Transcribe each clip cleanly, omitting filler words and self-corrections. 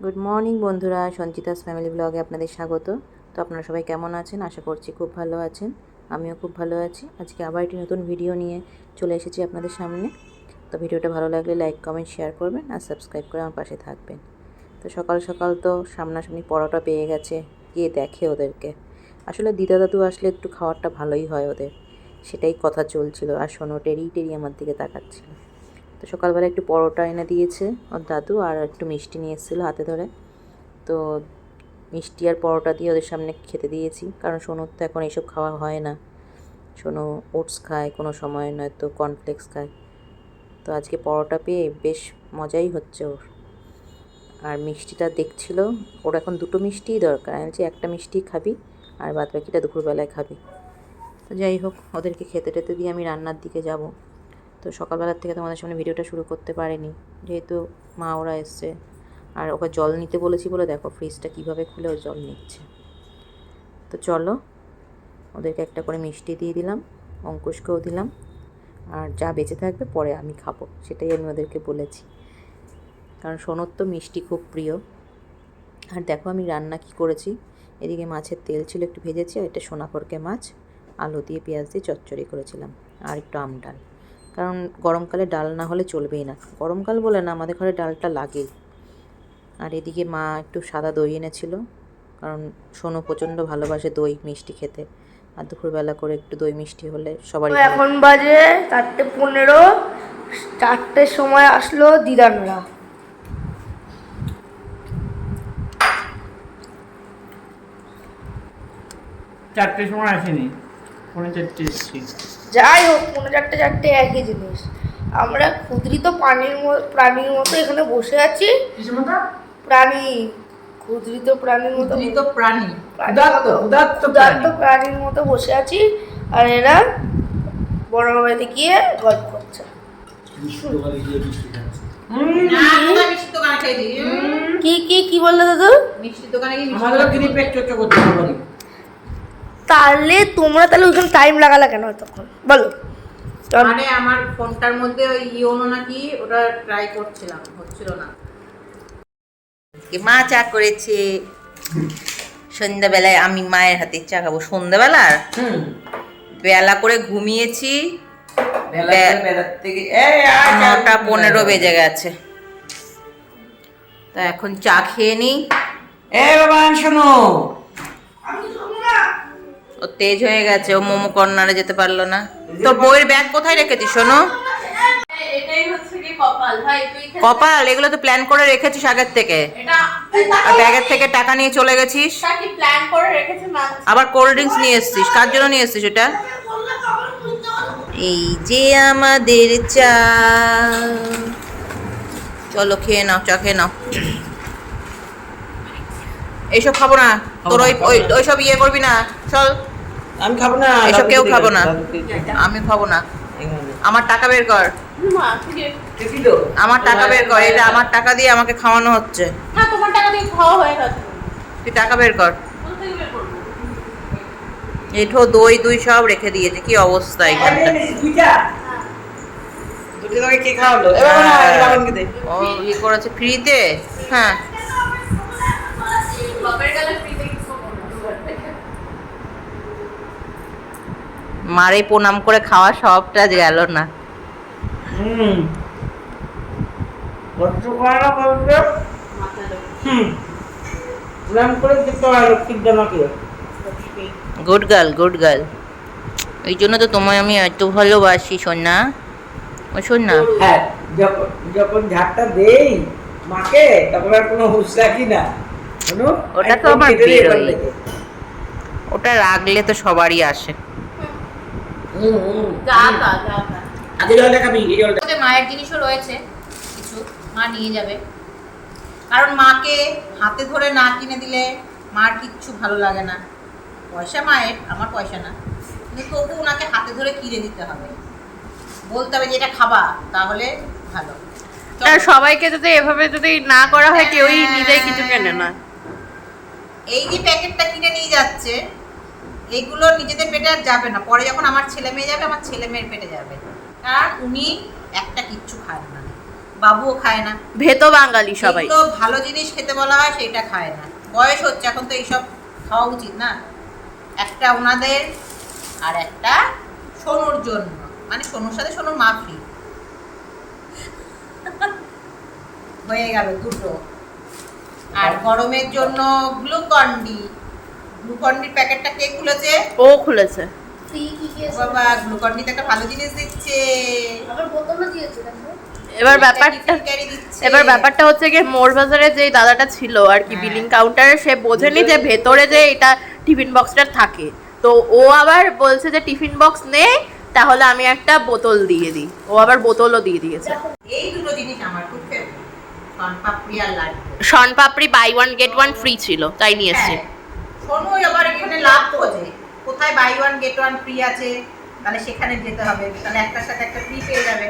Good morning বন্ধুরা, Sanchita's family ব্লগে আপনাদের স্বাগত। তো আপনারা সবাই কেমন আছেন? আশা করছি খুব ভালো আছেন। আমিও খুব ভালো আছি। আজকে আবার একটি নতুন ভিডিও নিয়ে চলে এসেছি আপনাদের সামনে। তো ভিডিওটা ভালো লাগলে লাইক, কমেন্ট, শেয়ার করবেন আর সাবস্ক্রাইব করে আমার পাশে থাকবেন। তো সকাল সকাল তো সামনাসামনি পরোটা পেয়ে গেছে, গিয়ে দেখে ওদেরকে। আসলে দিদা দাদু আসলে একটু খাওয়ারটা ভালোই হয় ওদের, সেটাই কথা চলছিল। আর শোনো, টেরি টেরি আমার দিকে তাকাচ্ছিল। তো সকালবেলা একটু পরোটা এনে দিয়েছে ওর দাদু, আর একটু মিষ্টি নিয়ে এসেছিলো হাতে ধরে। তো মিষ্টি আর পরোটা দিয়ে ওদের সামনে খেতে দিয়েছি, কারণ সোনুর তো এখন এইসব খাওয়া হয় না। সোনু ওটস খায় কোনো সময়, নয়তো কর্নফ্লেক্স খায়। তো আজকে পরোটা পেয়ে বেশ মজাই হচ্ছে ওর। আর মিষ্টিটা দেখছিল, ওর এখন দুটো মিষ্টিই দরকার। আমি বলছি একটা মিষ্টি খাবি আর বাদ বাকিটা দুপুরবেলায় খাবি। তো যাই হোক, ওদেরকে খেতে টেতে দিয়ে আমি রান্নার দিকে যাব। তো সকালবেলার থেকে তোমাদের সামনে ভিডিওটা শুরু করতে পারিনি, যেহেতু মা ওরা এসছে। আর ওকে জল নিতে বলেছি বলে দেখো ফ্রিজটা কীভাবে খুলে ও জল নিচ্ছে। তো চলো, ওদেরকে একটা করে মিষ্টি দিয়ে দিলাম, অঙ্কুশকেও দিলাম। আর যা বেঁচে থাকবে পরে আমি খাবো, সেটাই আমি ওদেরকে বলেছি, কারণ সোনুর তো মিষ্টি খুব প্রিয়। আর দেখো আমি রান্না কি করেছি। এদিকে মাছের তেল ছিল, একটু ভেজেছি। আর এটা সোনাকরকে মাছ আলু দিয়ে পেঁয়াজ দিয়ে চচ্চড়ি করেছিলাম। আর একটু আম ডাল, কারণ গরমকালে ডাল না হলে চলবেই না। গরমকাল বলে না, আমাদের ঘরে ডালটা লাগেই। আর এদিকে মা একটু সাদা দই এনেছিল, কারণ সোনু প্রচণ্ড ভালোবাসে দই মিষ্টি খেতে। আর দুপুরবেলা করে একটু দই মিষ্টি হলে সবারই। এখন বাজে 4:15। 4টের সময় আসলো দিদানরা। চারটের সময় আসেনি, 4:45 এসেছি। যাই হোক, 4:45 একই জিনিস। আমরা ক্ষুদ্রিত প্রাণীর মতো এখানে বসে আছি। কিসের মতো? প্রাণী, ক্ষুদ্রিত প্রাণীর মতো, ক্ষুধার্ত প্রাণীর মতো বসে আছি। আর এরা বড় বাড়িতে গিয়ে গল্প করছে। কি বললে দাদু? তাহলে তোমরা ওইখানে টাইম লাগালা কেন তখন বলো? মানে আমার ফোনটার মধ্যে ওই ইওনো নাকি, ওটা ট্রাই করছিলাম, হচ্ছিল না। মা চা করেছে সন্ধ্যাবেলায়, আমি মায়ের হাতে চা খাবো সন্ধ্যাবেলার। বেলা করে ঘুমিয়েছি, 9:15 বেজে গেছে। তা এখন চা খেয়ে নি। শোনো, ও তেজ হয়ে গেছে, ও মোমো কর্নারে যেতে পারলো না। তোর বইয়ের ব্যাগ কোথায় রেখেছিস শোনো? কপাল, এগুলো তো প্ল্যান করে রেখেছিস আগের থেকে। আর ব্যাগের থেকে টাকা নিয়ে চলে গেছিস, আবার কোল্ড ড্রিঙ্কস নিয়ে এসেছিস। কার জন্য নিয়ে এসেছিস এটা? এই যে আমাদের চা, চলো খেয়ে নাও, চা খেয়ে নাও। এইসব খাবো না, তোর ওইসব ইয়ে করবি না, চল। আমি খাবো না, এসব কেউ খাবো না, আমি খাবো না। আমার টাকা বের কর, আমার টাকা বের কর। এটা আমার টাকা দিয়ে আমাকে খাওয়ানো হচ্ছে। না, তোমার টাকা দিয়ে খাওয়া হয়ে গেছে। তুই টাকা বের কর। এঠো দই দুই সব রেখে দিয়েছে, কি অবস্থা এখানটা। ও ইয়ে করেছে ফ্রিতে। হ্যাঁ, মারে প্রণাম করে খাওয়া সবটা গেল না। Good girl, good girl. এই জন্য তো তোমায় আমি এত ভালোবাসি সোনা, ও সোনা। হ্যাঁ, যখন ঝাড়টা দেই মাকে, তখন আর কোনো হুঁশ রাখি না। ওটা তো আমার বেরোই, ওটা রাখলে তো সবারই আসে। মায়ের জিনিসও রয়েছে কিছু, মা নিয়ে যাবে। কারণ মাকে হাতে ধরে না কিনে দিলে মার কিচ্ছু ভালো লাগে না। পয়সা মায়ের, আমার পয়সা না, কিন্তু তবু ওনাকে হাতে ধরে কিনে দিতে হবে, বলতে হবে যে এটা খাবা, তাহলে ভালো। আর সবাইকে যদি এভাবে যদি না করা হয়, কেউই নিজেই কিছু কেনে না। এই যে প্যাকেটটা কিনে নিয়ে যাচ্ছে, এইগুলো নিজেদের পেটে আর যাবে না। পরে যখন আমার ছেলে মেয়ে যাবে, আমার ছেলে মেয়ের পেটে যাবে। কারণ উনি একটা কিচ্ছু খান না, বাবুও খায় না। ভেতো বাঙালি সবাই। যেগুলো ভালো জিনিস খেতে বলা হয় সেটা খায় না। বয়স হচ্ছে, এখন তো এইসব খাওয়া উচিত না। একটা ওনাদের আর একটা সোনুর জন্য, মানে সোনুর সাথে সোনুর মা ফ্রি হয়ে গেল দুটো। আর গরমের জন্য গ্লুকন্ডির প্যাকেটটা কে খুলেছে? ও খুলেছে। ফ্রি কি কি ও আছে? বাবা, গ্লুকন্ডিতে একটা ভালো জিনিস দিচ্ছে। আবার বোতলও দিয়েছে দেখো। এবার ব্যাপারটা ক্যারি দিচ্ছে। এবার ব্যাপারটা হচ্ছে কি, মোড় বাজারে যে দাদাটা ছিল আর কি হ্যাঁ। বিলিং কাউন্টারে, সে বোঝেনি যে ভেতরে যে এটা টিফিন বক্সটা থাকে। তো ও আবার বলছে যে টিফিন বক্স নেই, তাহলে আমি একটা বোতল দিয়ে দিই। ও আবার বোতলও দিয়ে দিয়েছে। এই দুটো জিনিস আমার খুব ফেভারিট, শনপাপড়ি আর লাড্ডু। শনপাপড়ি buy one get one free ছিল, তাই নিয়ে এসেছি। হ্যাঁ, শোনো আবার এখানে লাভ খোঁজে, কোথায় buy one get one free আছে, তাহলে সেখানে যেতে হবে, তাহলে একটার সাথে একটা ফ্রি পেয়ে যাবে।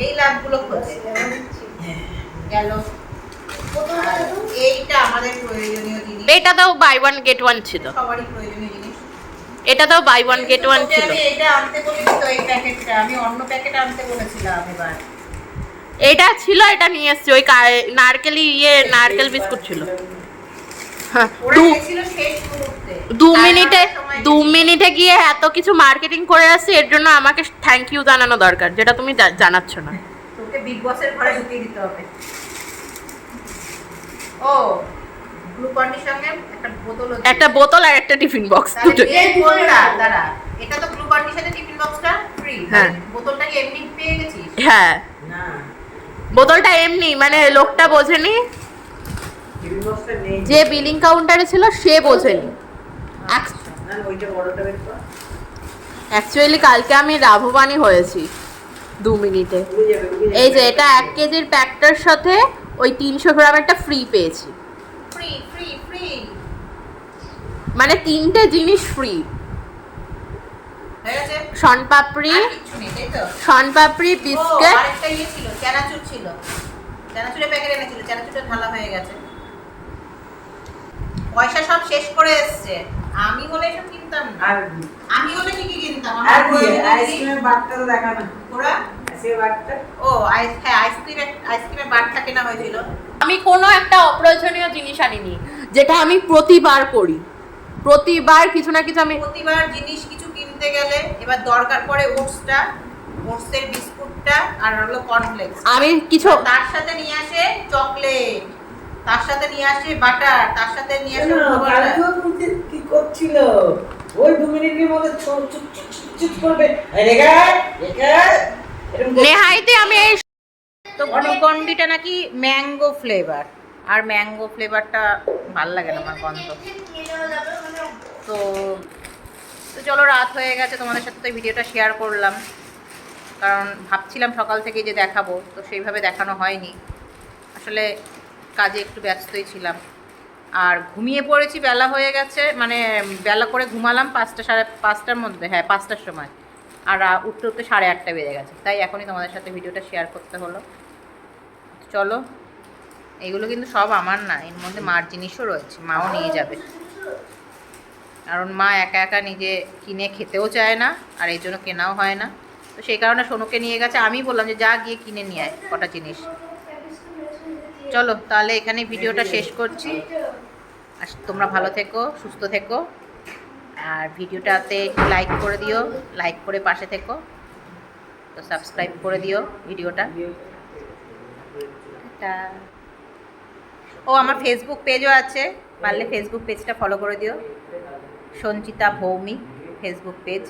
এই লাভগুলো খোঁজে গেল। আর এইটা আমাদের প্রয়োজনীয় জিনিস, এটাতেও বাই ওয়ান গেট ওয়ান ছিল। সবারই প্রয়োজনীয় জিনিস। এটাতেও বাই ওয়ান গেট ওয়ান তোকে ছিল। আমি এটা আনতে বলেছি তো, এই প্যাকেটটা আমি অন্য প্যাকেট আনতে বলেছিলাম এবার। এটা ছিল, এটা নিয়ে এসেছি। ওই নারকেলি নারকেল বিস্কুট ছিল। হ্যাঁ, ওরা গেছিল শেষ মুহূর্তে, 2 মিনিটে গিয়ে এত কিছু মার্কেটিং করে আসছে, এর জন্য আমাকে থ্যাংক ইউ জানানো দরকার, যেটা তুমি জানাচ্ছ না। তোকে বিগ বসের ঘরে ঢুকিয়ে দিতে হবে। ও গ্লুকন্ডির সঙ্গে একটা বোতল, একটা বোতল আর একটা টিফিন বক্স, দুটো। দাঁড়া, এটা তো গ্লুকন্ডির সাথে টিফিন বক্সটা ফ্রি। হ্যাঁ। বোতলটা কি এমনি পেয়ে গেছিস? হ্যাঁ, না বোতলটা এমনি, মানে লোকটা বোঝেনি, টিভি বক্সটা নেই। যে বিলিং কাউন্টারে ছিল সে বোঝেনি। না ওইটা বড়টা বের কর। অ্যাকচুয়ালি কালকে আমি লাভবানই হয়েছি 2 মিনিটে। উড়ে যাবে, উড়ে যাবে। এই যে এটা 1 কেজির প্যাকটার সাথে ওই 300 গ্রামেরটা ফ্রি পেয়েছি, ফ্রি ফ্রি ফ্রি মানে 3টে জিনিস ফ্রি। হয়ে গেছে। শনপাপড়ি, আর কিচ্ছু নেই, তাই তো? শনপাপড়ি, ও, বিস্কিট। আরেকটা ইয়ে ছিল, চানাচুর ছিল। চানাচুরের প্যাকেট এনেছিল, চানাচুরটা ঢালা হয়ে গেছে। পয়সা সব শেষ করে এসছে। আমি হলে এসব কিনতাম না। আর আমি হলে কি কি কিনতাম? আর আমার কি প্রয়োজনীয় জিনিস- আইসক্রিমের বারটা তো দেখা না। ওরা আইসক্রিমের বারটা ও আইসক্রিমের বারটা কেনা হয়েছিল। আমি কোনো একটা অপ্রয়োজনীয় জিনিস আনিনি, যেটা আমি প্রতিবার করি। প্রতিবার কিছু না কিছু আমি প্রতিবার জিনিস কিছু কিনতে গেলে এবার দরকার পড়ে ওটসের বিস্কুটটা আর হলো কর্নফ্লেক্স। আমি কিছু তার সাথে নিয়ে আসে চকলেট, তার সাথে নিয়ে আসে বাটার, তার সাথে নিয়ে আসে কেন? উল্টো পাল্টা। কালকেও বলতে কি করছিল? ওই 2 মিনিটের মধ্যে চুপ করবে। এই রেখা, রেখা। এরকম করছে। নেহাইতে আমি এই তো গ্লুকন্ডিটা নাকি ম্যাঙ্গো ফ্লেভার, আর ম্যাঙ্গো ফ্লেভারটা ভাল লাগে না আমার গন্ধ। তো তো চলো, রাত হয়ে গেছে, তোমাদের সাথে তো এই ভিডিওটা শেয়ার করলাম, কারণ ভাবছিলাম সকাল থেকে যে দেখাবো, তো সেইভাবে দেখানো হয়নি। আসলে কাজে একটু ব্যস্তই ছিলাম, আর ঘুমিয়ে পড়েছি, বেলা হয়ে গেছে, মানে বেলা করে ঘুমালাম 5টা সাড়ে 5টার মধ্যে, হ্যাঁ 5টার সময়, আর উঠতে উঠতে 8:30 বেজে গেছে। তাই এখনই তোমাদের সাথে ভিডিওটা শেয়ার করতে হলো। চলো, এগুলো কিন্তু সব আমার না, এর মধ্যে মার জিনিসও রয়েছে, মাও নিয়ে যাবে, কারণ মা একা একা নিজে কিনে খেতেও চায় না, আর এই জন্য কেনাও হয় না। তো সেই কারণে সোনুকে নিয়ে গেছে। আমি বললাম যে যা গিয়ে কিনে নিয়ে আয় কটা জিনিস। চলো তাহলে এখানে ভিডিওটা শেষ করছি, আর তোমরা ভালো থেকো, সুস্থ থেকো, আর ভিডিওটাতে লাইক করে দিও, লাইক করে পাশে থেকো, তো সাবস্ক্রাইব করে দিও ভিডিওটা। ও আমার ফেসবুক পেজও আছে, পারলে ফেসবুক পেজটা ফলো করে দিও, সঞ্চিতা ভৌমিক ফেসবুক পেজ।